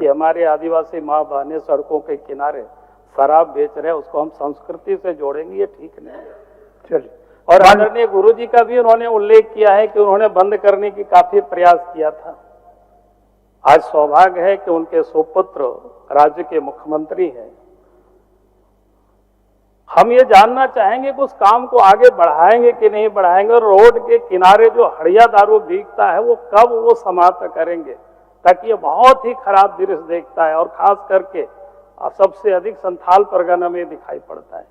कि हमारे आदिवासी माँ बहनें सड़कों के किनारे शराब बेच रहे हैं, उसको हम संस्कृति से जोड़ेंगे, ये ठीक नहीं है। चलिए, और आदरणीय गुरु जी का भी उन्होंने उल्लेख किया है कि उन्होंने बंद करने की काफी प्रयास किया था। आज सौभाग्य है कि उनके सुपुत्र राज्य के मुख्यमंत्री हैं। हम ये जानना चाहेंगे कि उस काम को आगे बढ़ाएंगे कि नहीं बढ़ाएंगे, और रोड के किनारे जो हड़िया दारू बिकता है वो कब वो समाप्त करेंगे, ताकि ये बहुत ही खराब दृश्य देखता है और खास करके सबसे अधिक संथाल परगना में दिखाई पड़ता है।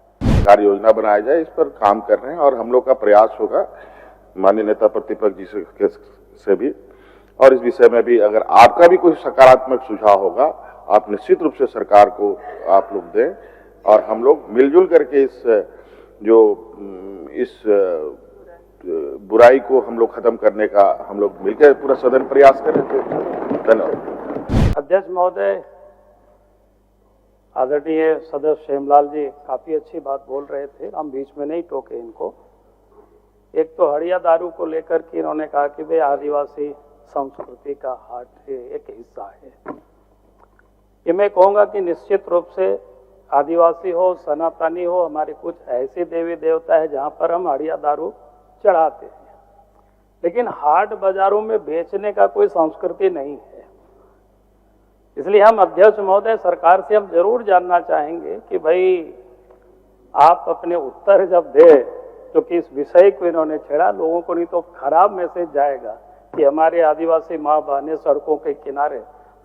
कार्य योजना बनाया जाए, इस पर काम कर रहे हैं और हम लोग का प्रयास होगा माननीय नेता प्रतिपक्ष जी से भी, और इस विषय में भी अगर आपका भी कोई सकारात्मक सुझाव होगा आप निश्चित रूप से सरकार को आप लोग दें, और हम लोग मिलजुल करके इस बुराई को हम लोग खत्म करने का हम लोग मिलकर पूरा सदन प्रयास करें। धन्यवाद। अध्यक्ष महोदय, आदरणीय सदस्य हेमलाल जी काफी अच्छी बात बोल रहे थे, हम बीच में नहीं टोके इनको। एक तो हड़िया दारू को लेकर के इन्होंने कहा कि भाई आदिवासी संस्कृति का हाट एक हिस्सा है। ये मैं कहूंगा कि निश्चित रूप से आदिवासी हो, सनातनी हो, हमारे कुछ ऐसे देवी देवता है जहां पर हम हड़िया दारू चढ़ाते हैं, लेकिन हाट बाजारों में बेचने का कोई संस्कृति नहीं है। इसलिए हम अध्यक्ष महोदय सरकार से हम जरूर जानना चाहेंगे कि भाई आप अपने उत्तर जब दे, क्योंकि इस विषय को इन्होंने छेड़ा, लोगों को नहीं तो खराब मैसेज जाएगा कि हमारे आदिवासी माँ बहनें सड़कों के किनारे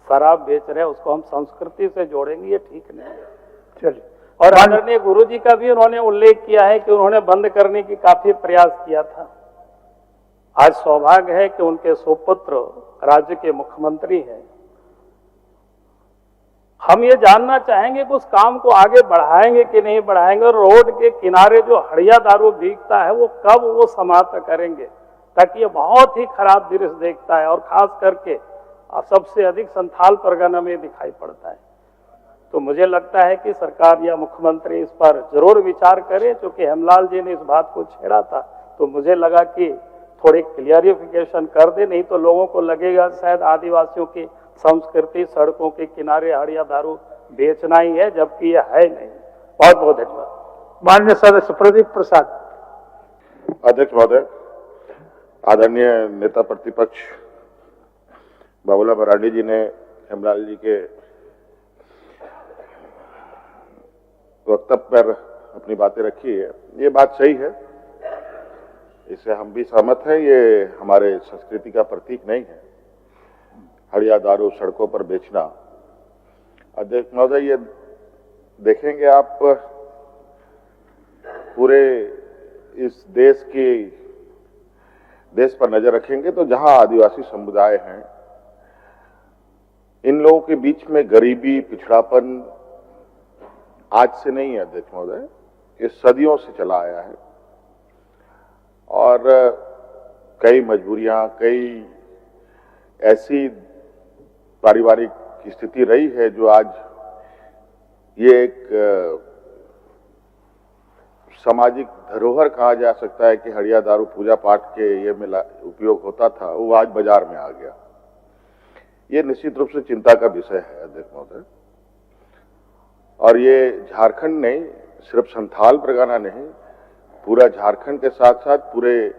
शराब बेच रहे हैं, उसको हम संस्कृति से जोड़ेंगे, ये ठीक नहीं है। चलिए, और आदरणीय गुरु जी का भी उन्होंने उल्लेख किया है कि उन्होंने बंद करने की काफी प्रयास किया था। आज सौभाग्य है कि उनके सुपुत्र राज्य के मुख्यमंत्री हैं। हम ये जानना चाहेंगे कि उस काम को आगे बढ़ाएंगे कि नहीं बढ़ाएंगे, और रोड के किनारे जो हड़िया दारू बिकता है वो कब वो समाप्त करेंगे, ताकि ये बहुत ही खराब दृश्य देखता है और खास करके सबसे अधिक संथाल परगना में दिखाई पड़ता है। तो मुझे लगता है कि सरकार या मुख्यमंत्री इस पर जरूर विचार करे। क्योंकि हेमलाल जी ने इस बात को छेड़ा था तो मुझे लगा कि थोड़ी क्लियरिफिकेशन कर दे, नहीं तो लोगों को लगेगा शायद आदिवासियों की संस्कृति सड़कों के किनारे हड़िया दारू बेचना ही है, जबकि यह है नहीं। बहुत बहुत धन्यवाद। माननीय सदस्य प्रदीप प्रसाद। अध्यक्ष महोदय, आदरणीय नेता प्रतिपक्ष बाबूलाल मरांडी जी ने हेमलाल जी के वक्तव्य पर अपनी बातें रखी है। ये बात सही है, इससे हम भी सहमत हैं। ये हमारे संस्कृति का प्रतीक नहीं है हड़िया दारू सड़कों पर बेचना। अध्यक्ष महोदय, ये देखेंगे आप पूरे इस देश पर नजर रखेंगे तो जहां आदिवासी समुदाय हैं, इन लोगों के बीच में गरीबी, पिछड़ापन आज से नहीं है अध्यक्ष महोदय, ये सदियों से चला आया है। और कई मजबूरियां, कई ऐसी पारिवारिक स्थिति रही है जो आज ये एक सामाजिक धरोहर कहा जा सकता है कि हड़िया दारू पूजा पाठ के ये में उपयोग होता था, वो आज बाजार में आ गया। ये निश्चित रूप से चिंता का विषय है अध्यक्ष महोदय। और ये झारखंड नहीं, सिर्फ संथाल परगना नहीं, पूरा झारखंड के साथ साथ पूरे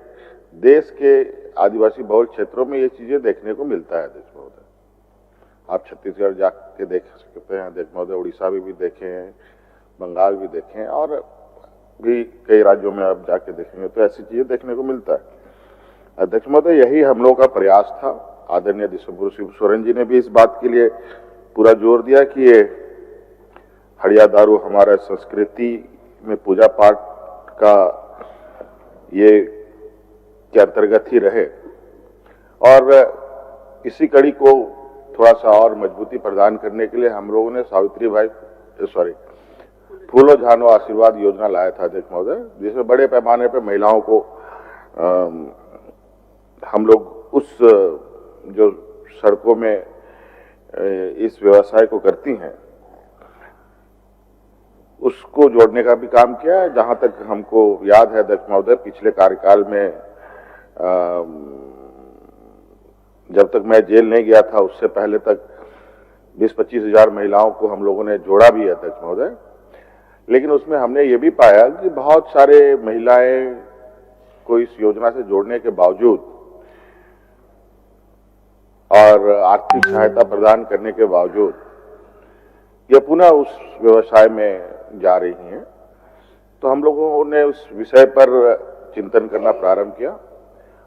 देश के आदिवासी बहुल क्षेत्रों में ये चीजें देखने को मिलता है अध्यक्ष महोदय। आप छत्तीसगढ़ जाके देख सकते हैं अध्यक्ष महोदय, उड़ीसा भी देखे हैं, बंगाल भी देखे हैं, और भी कई राज्यों में आप जाके देखेंगे तो ऐसी चीजें देखने को मिलता है अध्यक्ष महोदय। यही हम लोगों का प्रयास था। आदरणीय दिसंबर शिव सोरेन जी ने भी इस बात के लिए पूरा जोर दिया कि ये हड़िया दारू हमारा संस्कृति में पूजा पाठ का ये के अंतर्गत ही रहे, और इसी कड़ी को थोड़ा सा और मजबूती प्रदान करने के लिए हम लोगों ने फूलो झानो आशीर्वाद योजना लाया था अध्यक्ष महोदय, जिसमें बड़े पैमाने पर महिलाओं को हम लोग उस जो सड़कों में इस व्यवसाय को करती हैं उसको जोड़ने का भी काम किया है। जहां तक हमको याद है अध्यक्ष महोदय, पिछले कार्यकाल में जब तक मैं जेल नहीं गया था उससे पहले तक 20-25 हजार महिलाओं को हम लोगों ने जोड़ा भी है अध्यक्ष महोदय। लेकिन उसमें हमने ये भी पाया कि बहुत सारे महिलाएं को इस योजना से जोड़ने के बावजूद और आर्थिक सहायता प्रदान करने के बावजूद ये पुनः उस व्यवसाय में जा रही हैं। तो हम लोगों ने उस विषय पर चिंतन करना प्रारंभ किया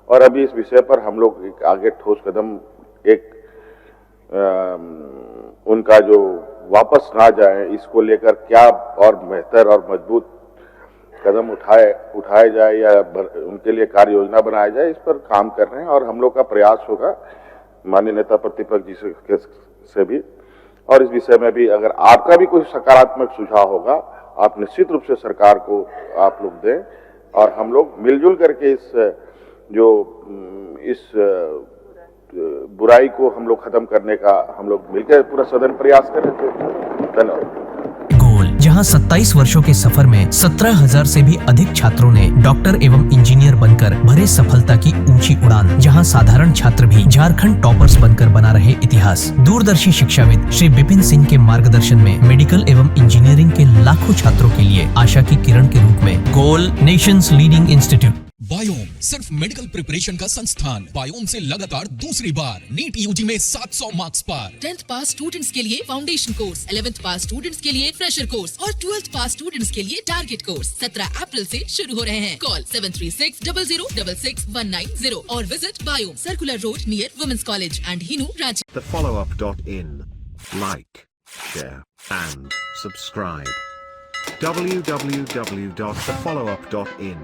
और अभी इस विषय पर हम लोग एक आगे ठोस कदम एक उनका जो वापस ना जाए इसको लेकर क्या और बेहतर और मजबूत कदम उठाए जाए या उनके लिए कार्य योजना बनाया जाए, इस पर काम कर रहे हैं। और हम लोग का प्रयास होगा माननीय नेता प्रतिपक्ष जी से भी, और इस विषय में भी अगर आपका भी कोई सकारात्मक सुझाव होगा आप निश्चित रूप से सरकार को आप लोग दें और हम लोग मिलजुल करके इस बुराई को हम लोग खत्म करने का हम लोग मिलकर पूरा सदन प्रयास करें। धन्यवाद। गोल, जहां 27 वर्षों के सफर में 17,000 से भी अधिक छात्रों ने डॉक्टर एवं इंजीनियर बनकर भरे सफलता की ऊंची उड़ान, जहां साधारण छात्र भी झारखंड टॉपर्स बनकर बना रहे इतिहास। दूरदर्शी शिक्षाविद श्री विपिन सिंह के मार्गदर्शन में मेडिकल एवं इंजीनियरिंग के लाखों छात्रों के लिए आशा की किरण के रूप में गोल, नेशंस लीडिंग इंस्टीट्यूट। बायोम सिर्फ मेडिकल प्रिपरेशन का संस्थान। बायोम से लगातार दूसरी बार नीट यूजी में 700 मार्क्स पार। 10th पास स्टूडेंट्स के लिए फाउंडेशन कोर्स, 11th पास स्टूडेंट्स के लिए फ्रेशर कोर्स और 12th पास स्टूडेंट्स के लिए टारगेट कोर्स 17 अप्रैल से शुरू हो रहे हैं। कॉल 7360066190 और visit Biome, circular road near women's college and Hinoo, Ranchi. thefollowup.in. Like, share and subscribe. www.thefollowup.in